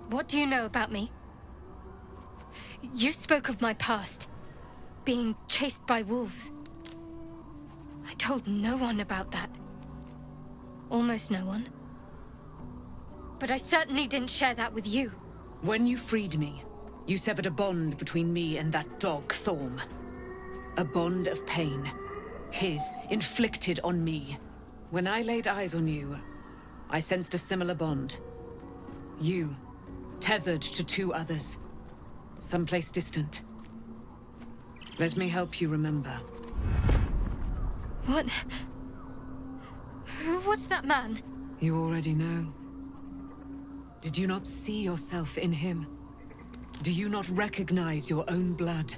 What do you know about me? You spoke of my past, being chased by wolves. I told no one about that. Almost no one. But I certainly didn't share that with you. When you freed me, you severed a bond between me and that dog, Thorm. A bond of pain. His, inflicted on me. When I laid eyes on you, I sensed a similar bond. You, tethered to two others. Someplace distant. Let me help you remember. What? Who was that man? You already know. Did you not see yourself in him? Do you not recognize your own blood?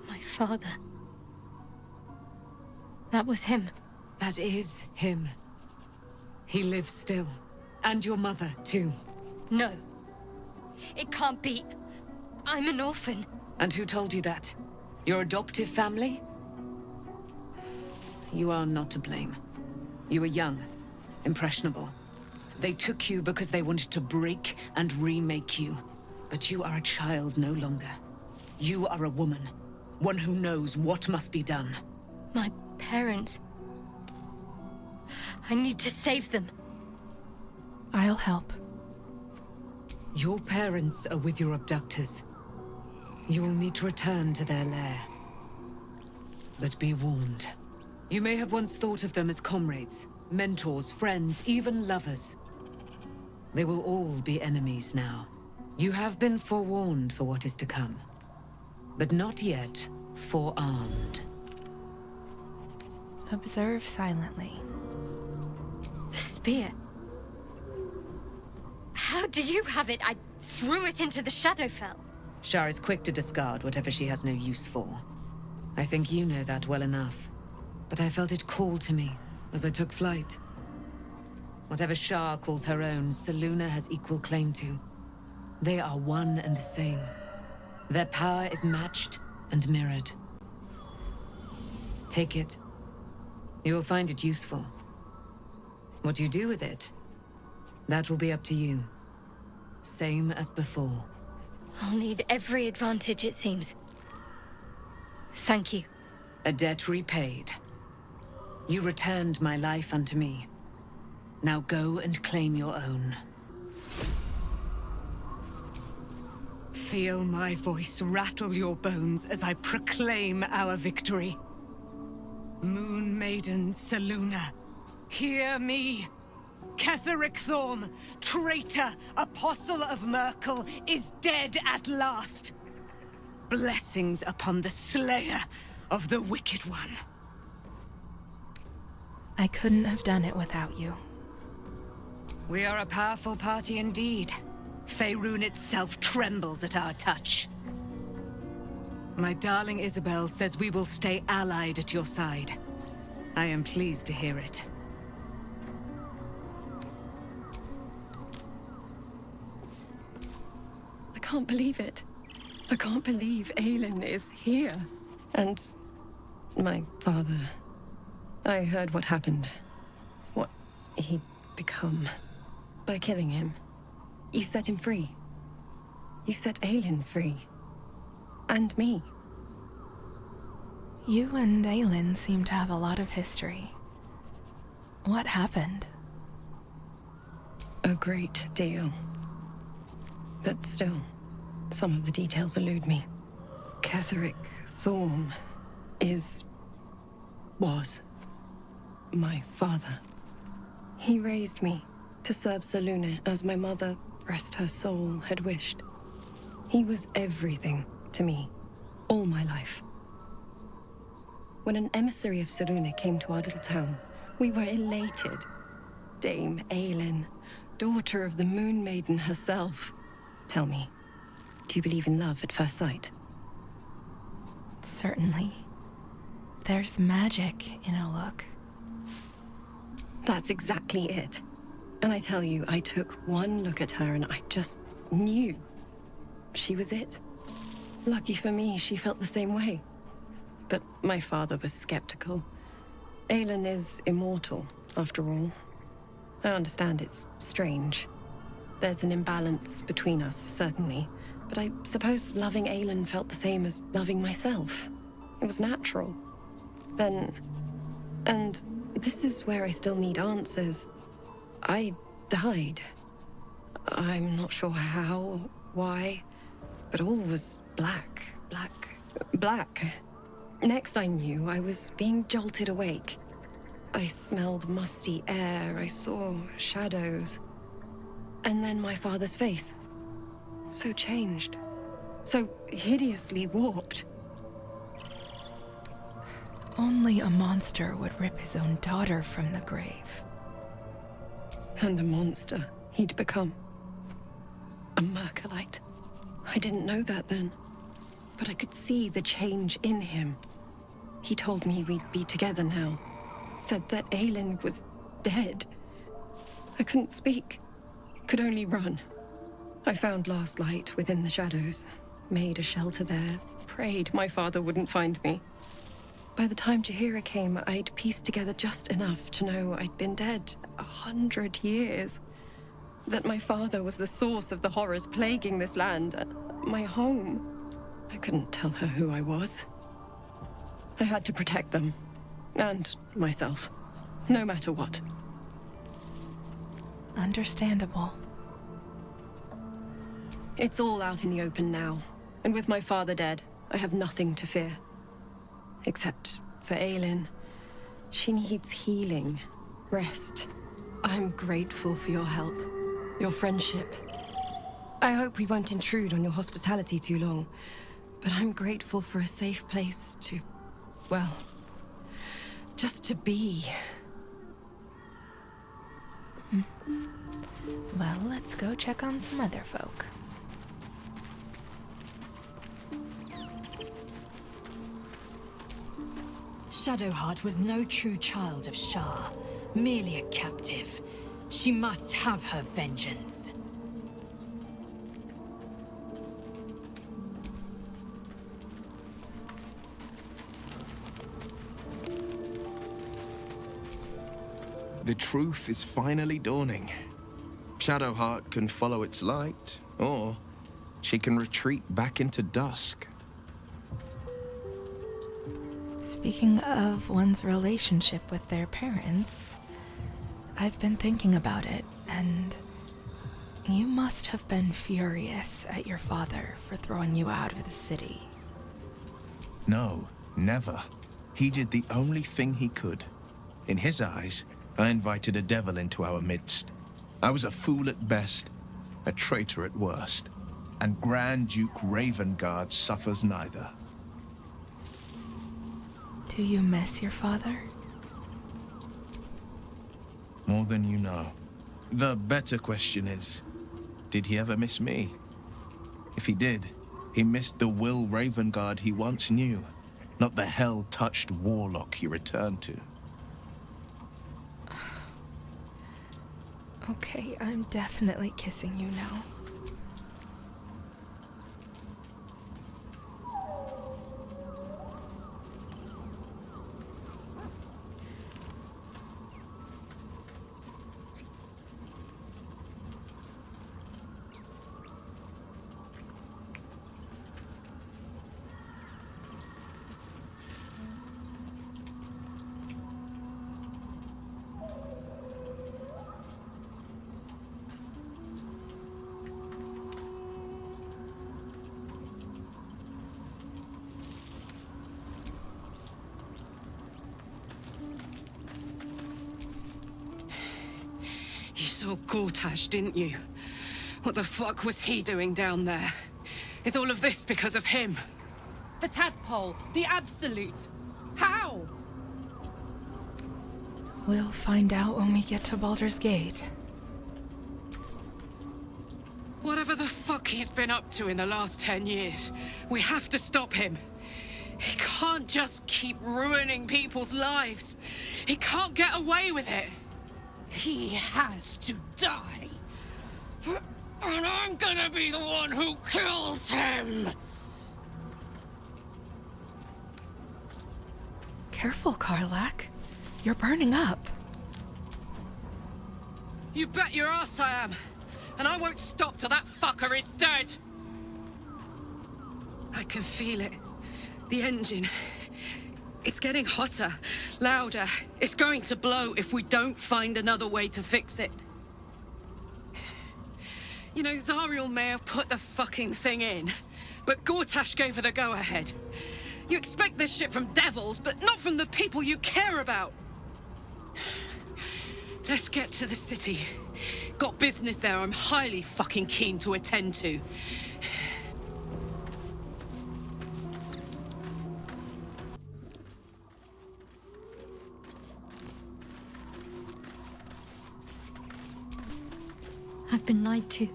My father. That was him. That is him. He lives still. And your mother, too. No. It can't be. I'm an orphan. And who told you that? Your adoptive family? You are not to blame. You were young, impressionable. They took you because they wanted to break and remake you. But you are a child no longer. You are a woman. One who knows what must be done. My parents. I need to save them. I'll help. Your parents are with your abductors. You will need to return to their lair. But be warned. You may have once thought of them as comrades, mentors, friends, even lovers. They will all be enemies now. You have been forewarned for what is to come, but not yet forearmed. Observe silently. The spear. How do you have it? I threw it into the Shadowfell. Shar is quick to discard whatever she has no use for. I think you know that well enough. But I felt it call to me as I took flight. Whatever Shar calls her own, Selûne has equal claim to. They are one and the same. Their power is matched and mirrored. Take it. You will find it useful. What you do with it, that will be up to you. Same as before. I'll need every advantage, it seems. Thank you. A debt repaid. You returned my life unto me. Now go and claim your own. Feel my voice rattle your bones as I proclaim our victory. Moon Maiden Selûne, hear me! Ketheric Thorm, traitor, apostle of Myrkul, is dead at last. Blessings upon the slayer of the Wicked One. I couldn't have done it without you. We are a powerful party indeed. Faerun itself trembles at our touch. My darling Isobel says we will stay allied at your side. I am pleased to hear it. I can't believe it. I can't believe Aelin is here. And my father. I heard what happened. What he'd become. By killing him. You set him free. You set Aelin free. And me. You and Aelin seem to have a lot of history. What happened? A great deal. But still, some of the details elude me. Ketheric Thorm was my father. He raised me to serve Selûne as my mother, rest her soul, had wished. He was everything to me, all my life. When an emissary of Selûne came to our little town, we were elated. Dame Aelin, daughter of the Moon Maiden herself. Tell me, do you believe in love at first sight? Certainly. There's magic in a look. That's exactly it. And I tell you, I took one look at her and I just knew. She was it. Lucky for me, she felt the same way. But my father was skeptical. Aelin is immortal, after all. I understand it's strange. There's an imbalance between us, certainly. But I suppose loving Aelin felt the same as loving myself. It was natural. Then... And this is where I still need answers. I died. I'm not sure how, why, but all was black. Next I knew, I was being jolted awake. I smelled musty air, I saw shadows. And then my father's face. So changed. So hideously warped. Only a monster would rip his own daughter from the grave. And a monster he'd become. A Mercolite. I didn't know that then. But I could see the change in him. He told me we'd be together now. Said that Aelin was dead. I couldn't speak. Could only run. I found last light within the shadows. Made a shelter there. Prayed my father wouldn't find me. By the time Jaheira came, I'd pieced together just enough to know I'd been dead 100 years. That my father was the source of the horrors plaguing this land. My home. I couldn't tell her who I was. I had to protect them. And myself. No matter what. Understandable. It's all out in the open now. And with my father dead, I have nothing to fear. Except for Aelin. She needs healing. Rest. I'm grateful for your help. Your friendship. I hope we won't intrude on your hospitality too long. But I'm grateful for a safe place to... well... just to be. Well, let's go check on some other folk. Shadowheart was no true child of Shah, merely a captive. She must have her vengeance. The truth is finally dawning. Shadowheart can follow its light, or she can retreat back into dusk. Speaking of one's relationship with their parents, I've been thinking about it, and you must have been furious at your father for throwing you out of the city. No, never. He did the only thing he could. In his eyes, I invited a devil into our midst. I was a fool at best, a traitor at worst, and Grand Duke Ravengard suffers neither. Do you miss your father? More than you know. The better question is, did he ever miss me? If he did, he missed the Wyll Ravengard he once knew, not the hell-touched warlock he returned to. Okay, I'm definitely kissing you now. You saw Gortash, didn't you? What the fuck was he doing down there? Is all of this because of him? The tadpole, the absolute. How? We'll find out when we get to Baldur's Gate. Whatever the fuck he's been up to in the last 10 years, we have to stop him. He can't just keep ruining people's lives. He can't get away with it. He has to die. And I'm gonna be the one who kills him! Careful, Karlach. You're burning up. You bet your ass I am. And I won't stop till that fucker is dead! I can feel it. The engine. It's getting hotter, louder. It's going to blow if we don't find another way to fix it. You know, Zariel may have put the fucking thing in, but Gortash gave her the go-ahead. You expect this shit from devils, but not from the people you care about. Let's get to the city. Got business there I'm highly fucking keen to attend to. I've been lied to.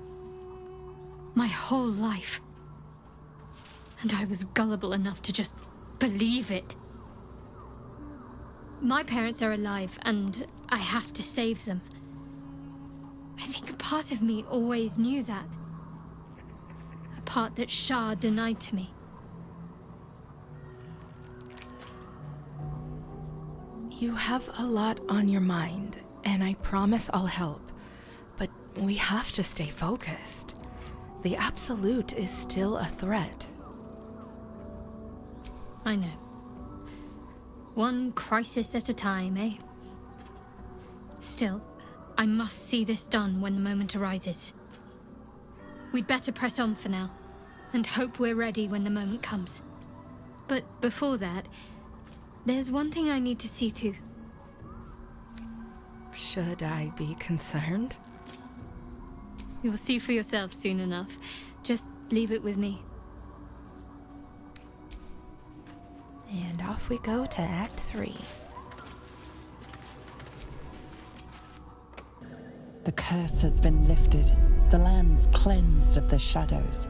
My whole life. And I was gullible enough to just believe it. My parents are alive, and I have to save them. I think a part of me always knew that. A part that Shah denied to me. You have a lot on your mind, and I promise I'll help. But we have to stay focused. The Absolute is still a threat. I know. One crisis at a time, eh? Still, I must see this done when the moment arises. We'd better press on for now, and hope we're ready when the moment comes. But before that, there's one thing I need to see to. Should I be concerned? You'll see for yourself soon enough. Just leave it with me. And off we go to Act 3. The curse has been lifted, the land's cleansed of the shadows.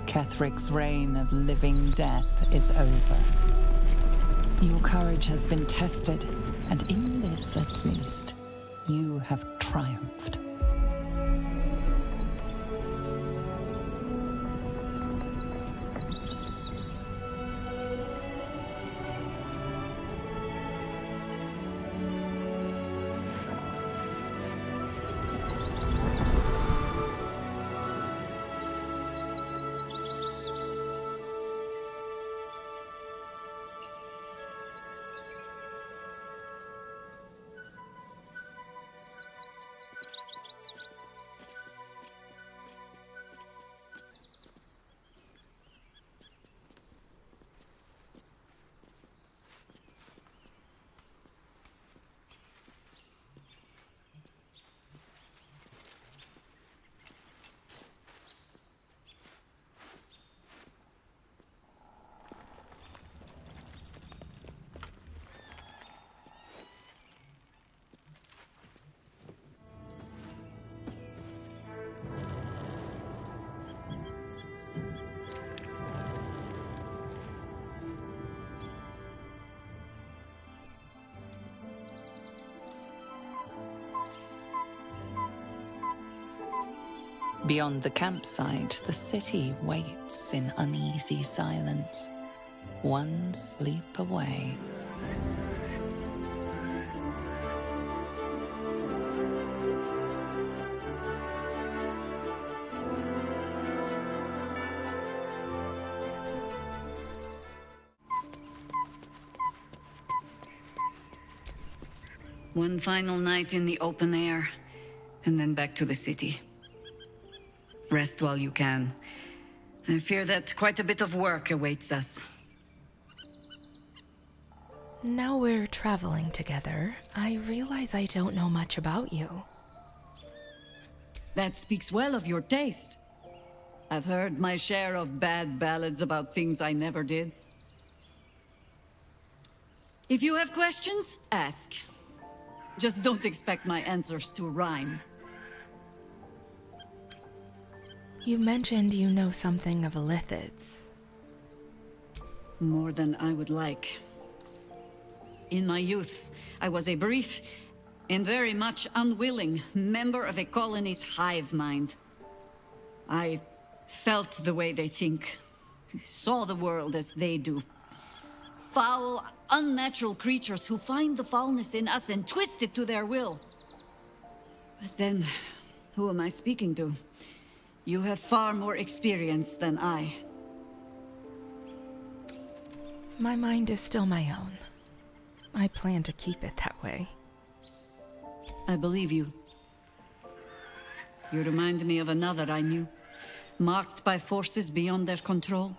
Kethric's reign of living death is over. Your courage has been tested, and in this at least, you have triumphed. Beyond the campsite, the city waits in uneasy silence, one sleep away. One final night in the open air, and then back to the city. Rest while you can. I fear that quite a bit of work awaits us. Now we're traveling together, I realize I don't know much about you. That speaks well of your taste. I've heard my share of bad ballads about things I never did. If you have questions, ask. Just don't expect my answers to rhyme. You mentioned you know something of Illithids. More than I would like. In my youth, I was a brief and very much unwilling member of a colony's hive mind. I felt the way they think, saw the world as they do. Foul, unnatural creatures who find the foulness in us and twist it to their will. But then, Who am I speaking to? You have far more experience than I. My mind is still my own. I plan to keep it that way. I believe you. You remind me of another I knew, marked by forces beyond their control.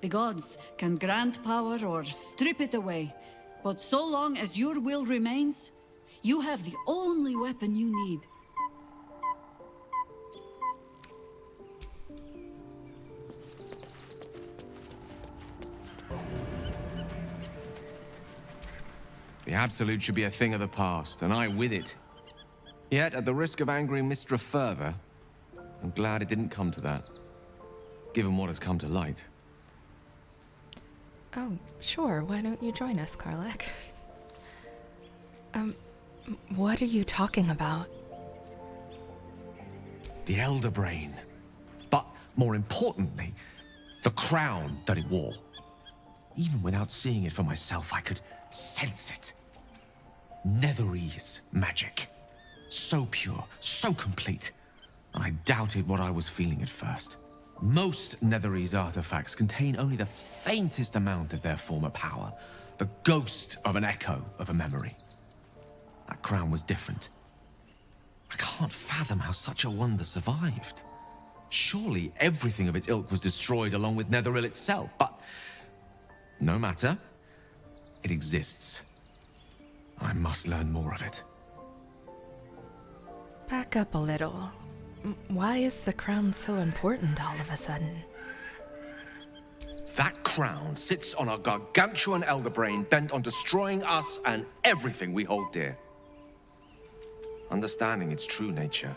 The gods can grant power or strip it away, but so long as your will remains, you have the only weapon you need. The Absolute should be a thing of the past, and I with it. Yet, at the risk of angering Mistra further, I'm glad it didn't come to that, given what has come to light. Oh, sure. Why don't you join us, Karlach? What are you talking about? The Elderbrain. But, more importantly, the crown that it wore. Even without seeing it for myself, I could sense it. Netherese magic. So pure, so complete. I doubted what I was feeling at first. Most Netherese artifacts contain only the faintest amount of their former power. The ghost of an echo of a memory. That crown was different. I can't fathom how such a wonder survived. Surely everything of its ilk was destroyed along with Netheril itself, but no matter. It exists. I must learn more of it. Back up a little. Why is the crown so important all of a sudden? That crown sits on a gargantuan Elderbrain bent on destroying us and everything we hold dear. Understanding its true nature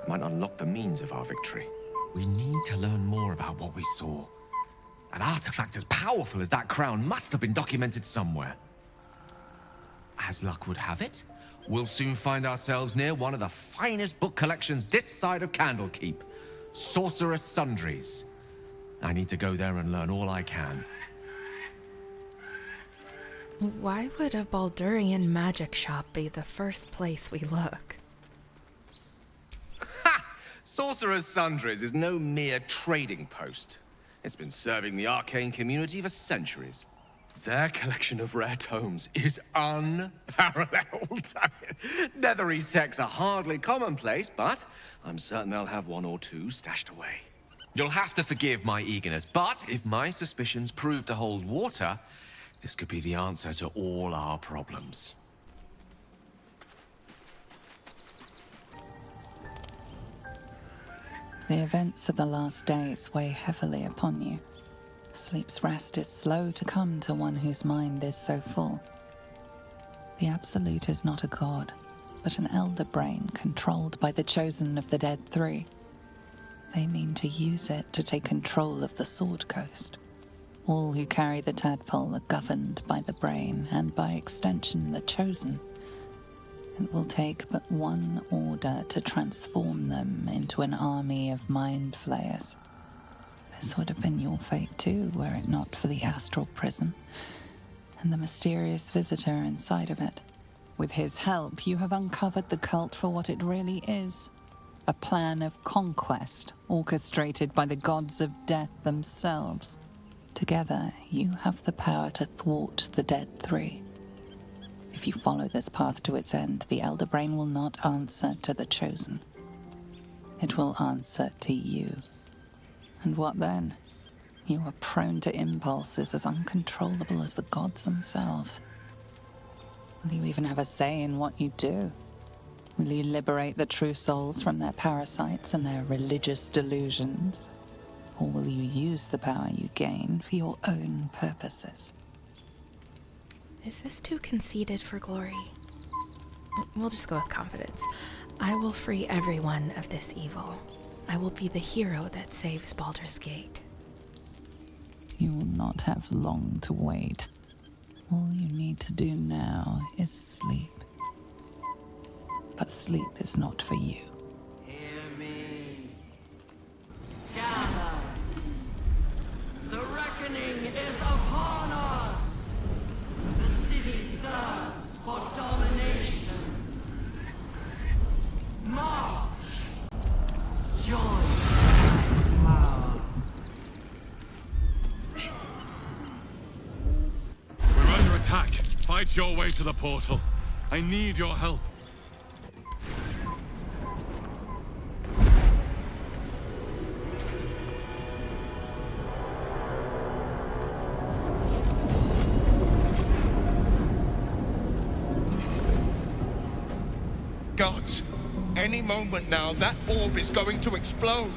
might unlock the means of our victory. We need to learn more about what we saw. An artifact as powerful as that crown must have been documented somewhere. As luck would have it, we'll soon find ourselves near one of the finest book collections this side of Candlekeep. Sorcerous Sundries. I need to go there and learn all I can. Why would a Baldurian magic shop be the first place we look? Ha! Sorcerous Sundries is no mere trading post. It's been serving the arcane community for centuries. Their collection of rare tomes is unparalleled. Netherese texts are hardly commonplace, but I'm certain they'll have one or two stashed away. You'll have to forgive my eagerness, but if my suspicions prove to hold water, this could be the answer to all our problems. The events of the last days weigh heavily upon you. Sleep's rest is slow to come to one whose mind is so full. The Absolute is not a god, but an Elderbrain controlled by the Chosen of the Dead Three. They mean to use it to take control of the Sword Coast. All who carry the tadpole are governed by the brain, and by extension the Chosen. It will take but one order to transform them into an army of mind flayers. This would have been your fate too, were it not for the astral prison and the mysterious visitor inside of it. With his help, you have uncovered the cult for what it really is. A plan of conquest orchestrated by the gods of death themselves. Together, you have the power to thwart the Dead Three. If you follow this path to its end, the Elderbrain will not answer to the Chosen. It will answer to you. And what then? You are prone to impulses as uncontrollable as the gods themselves. Will you even have a say in what you do? Will you liberate the true souls from their parasites and their religious delusions? Or will you use the power you gain for your own purposes? Is this too conceited for glory? We'll just go with confidence. I will free everyone of this evil. I will be the hero that saves Baldur's Gate. You will not have long to wait. All you need to do now is sleep. But sleep is not for you. Hear me. Gather. The reckoning is upon us. The city thirsts for domination. It's your way to the portal. I need your help. Gods, any moment now, that orb is going to explode.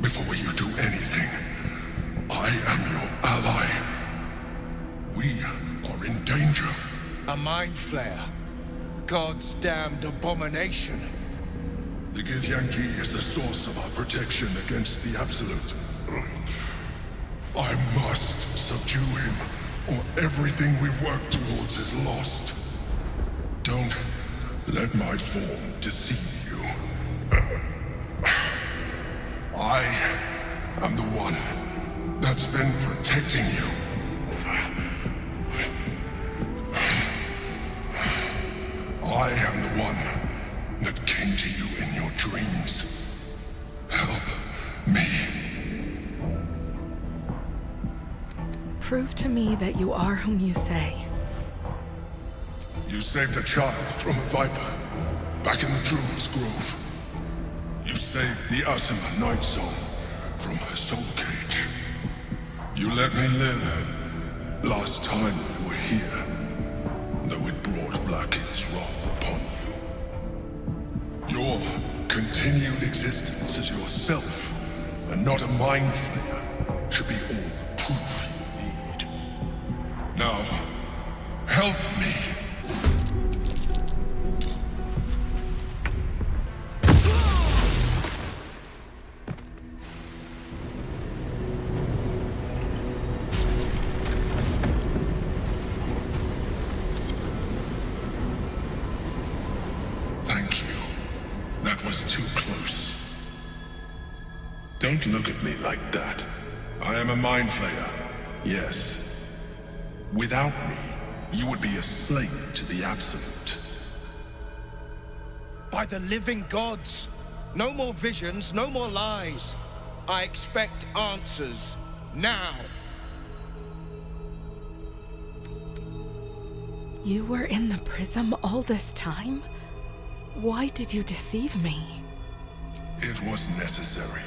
Before you do anything, I am your ally. We are in danger. A mind flayer. God's damned abomination. The Githyanki is the source of our protection against the Absolute. I must subdue him, or everything we've worked towards is lost. Don't let my form deceive you. I am the one that's been protecting you. I am the one that came to you in your dreams. Help me. Prove to me that you are whom you say. You saved a child from a viper back in the Druid's Grove. You saved the Asima Night Soul from her soul cage. You let me live last time you were here, though it brought Blackheath's wrath upon you. Your continued existence as yourself, and not a mind flayer, should be all the proof you need. Now, help me. Don't look at me like that. I am a mind flayer, yes. Without me, you would be a slave to the Absolute. By the living gods! No more visions, no more lies. I expect answers, now. You were in the prism all this time? Why did you deceive me? It was necessary.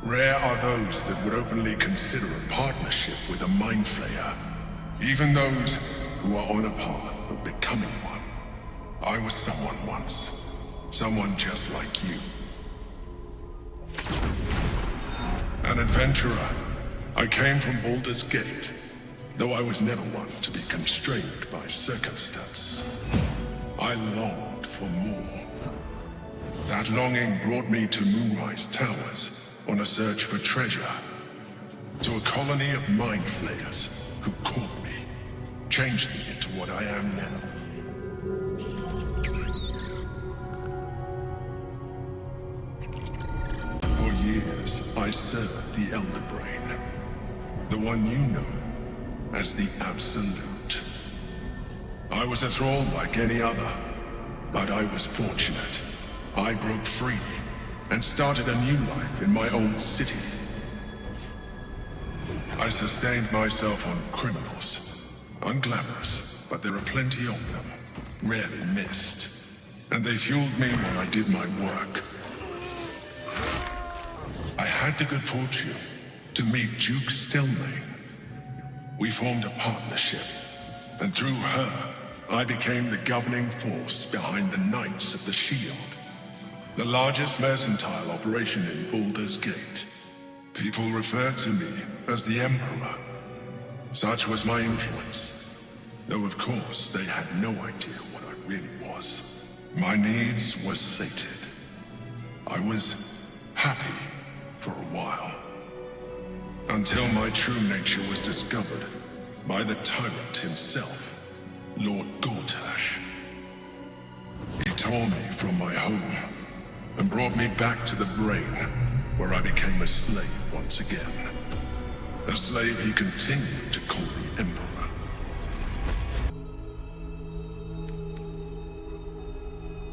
Rare are those that would openly consider a partnership with a mind flayer. Even those who are on a path of becoming one. I was someone once. Someone just like you. An adventurer. I came from Baldur's Gate, though I was never one to be constrained by circumstance. I longed for more. That longing brought me to Moonrise Towers, on a search for treasure, to a colony of mind flayers who caught me, changed me into what I am now. For years, I served the Elderbrain, the one you know as the Absolute. I was a thrall like any other, but I was fortunate. I broke free and started a new life in my old city. I sustained myself on criminals. Unglamorous, but there are plenty of them, rarely missed. And they fueled me while I did my work. I had the good fortune to meet Duke Stelmane. We formed a partnership, and through her, I became the governing force behind the Knights of the Shield, the largest mercantile operation in Baldur's Gate. People referred to me as the Emperor. Such was my influence, though of course they had no idea what I really was. My needs were sated. I was happy for a while, until my true nature was discovered by the tyrant himself, Lord Gortash. He tore me from my home and brought me back to the Brain, where I became a slave once again. A slave he continued to call the Emperor.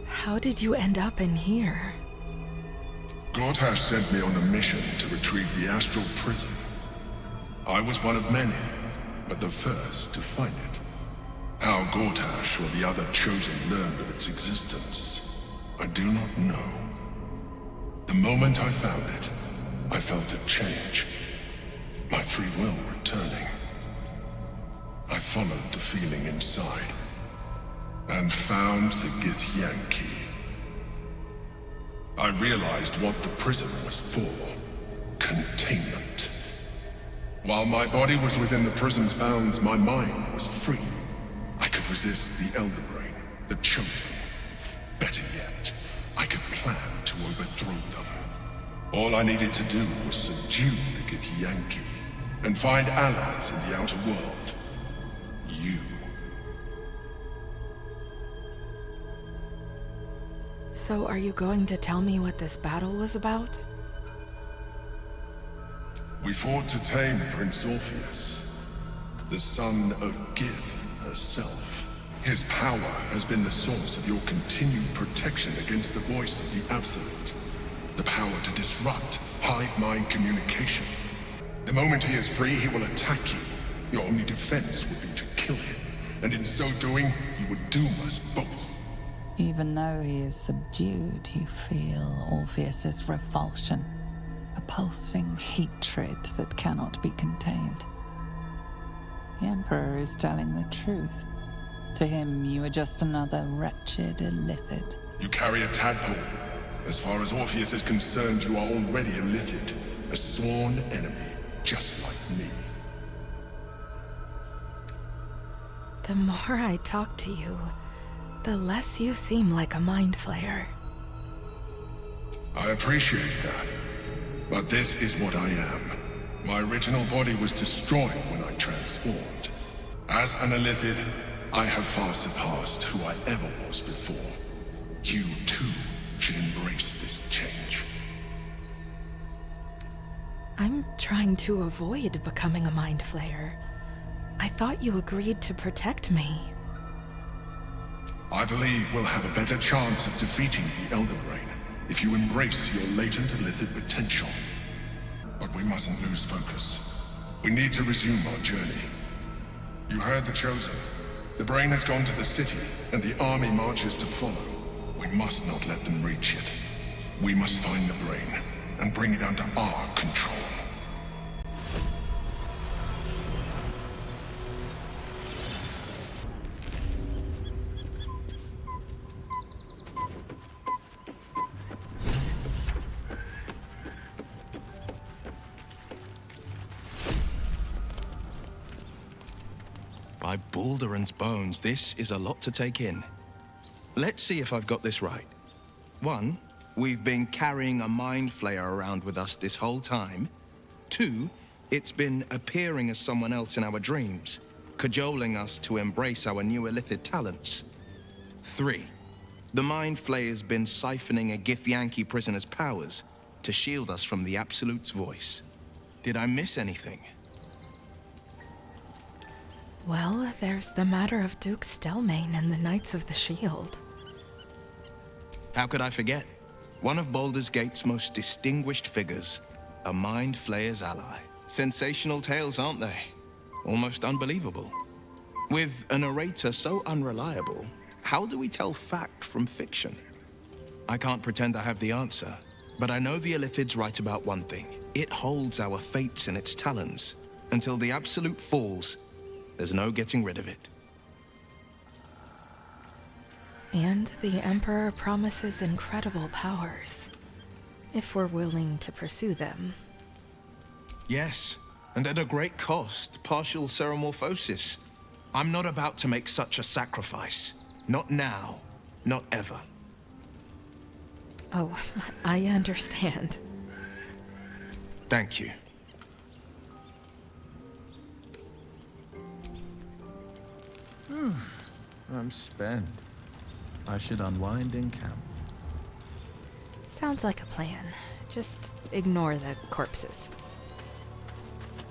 How did you end up in here? Gortash sent me on a mission to retrieve the Astral Prism. I was one of many, but the first to find it. How Gortash or the other Chosen learned of its existence, I do not know. The moment I found it, I felt a change. My free will returning. I followed the feeling inside, and found the Githyanki. I realized what the prism was for. Containment. While my body was within the prism's bounds, my mind was free. I could resist the Elderbrain, the Chosen. Better yet, I could plan to overthrow them. All I needed to do was subdue the Githyanki, and find allies in the outer world. You. So are you going to tell me what this battle was about? We fought to tame Prince Orpheus, the son of Gith herself. His power has been the source of your continued protection against the voice of the Absolute. The power to disrupt hive mind communication. The moment he is free, he will attack you. Your only defense would be to kill him, and in so doing, he would doom us both. Even though he is subdued, you feel Orpheus's revulsion, a pulsing hatred that cannot be contained. The Emperor is telling the truth. To him, you are just another wretched illithid. You carry a tadpole. As far as Orpheus is concerned, you are already a illithid, a sworn enemy. Just like me. The more I talk to you, the less you seem like a mind flayer. I appreciate that, but this is what I am. My original body was destroyed when I transformed. As an illithid, I have far surpassed who I ever was before. You too should embrace this change. I'm trying to avoid becoming a mind flayer. I thought you agreed to protect me. I believe we'll have a better chance of defeating the Elderbrain if you embrace your latent illithid potential. But we mustn't lose focus. We need to resume our journey. You heard the Chosen. The Brain has gone to the city, and the army marches to follow. We must not let them reach it. We must find the Brain and bring it under our control. By Baldur's bones, this is a lot to take in. Let's see if I've got this right. 1, we've been carrying a mind flayer around with us this whole time. 2, it's been appearing as someone else in our dreams, cajoling us to embrace our new illithid talents. 3, the mind flayer's been siphoning a Githyanki prisoner's powers to shield us from the Absolute's voice. Did I miss anything? Well, there's the matter of Duke Stelmane and the Knights of the Shield. How could I forget? One of Baldur's Gate's most distinguished figures, a mind flayer's ally. Sensational tales, aren't they? Almost unbelievable. With a narrator so unreliable, how do we tell fact from fiction? I can't pretend I have the answer, but I know the illithid's right about one thing. It holds our fates in its talons. Until the absolute falls, there's no getting rid of it. And the Emperor promises incredible powers, if we're willing to pursue them. Yes, and at a great cost, partial ceremorphosis. I'm not about to make such a sacrifice. Not now, not ever. Oh, I understand. Thank you. I'm spent. I should unwind in camp. Sounds like a plan. Just ignore the corpses.